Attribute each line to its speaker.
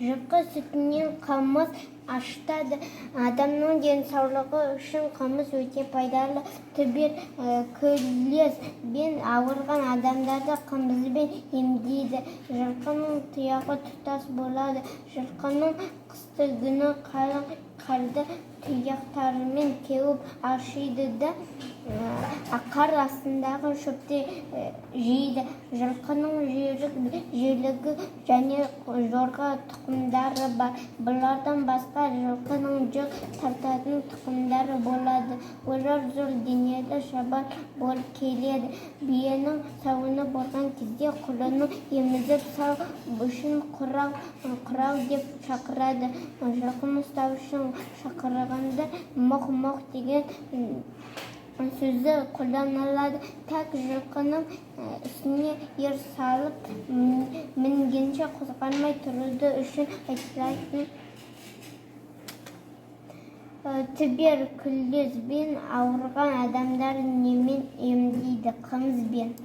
Speaker 1: Жылқы сүтінен қымыз ашытады. Адамның денсаулығы үшін қымыз өте пайдалы. Туберкулез бен ауырған адамдарды қымызбен емдейді. Жылқының тұяғы тұтас болады. Жылқының қыстыгүні қалың қарды тұяқтарымен теуіп аршиды да қар астындағы шөпті жейді. Жылқының жүйрігі және жорға тұқымдары бар. Бұлардан басқа жылқының жүк тартатын тұқымдары болады. Олар зор денелі шабан болып келеді. Биенің сауыны болған кезде құлыны емізіп сау үшін құрау деп шақырады. Жылқыны ұстау үшін шақырғанда моқ-моқ деген сөзі қолданылады. Тек жылқының үстіне ер салып мінгенше қозғалмай тұруды үшін айтылатын. Туберкулезбен ауырған адамдар немен емдейді? Қымызбен.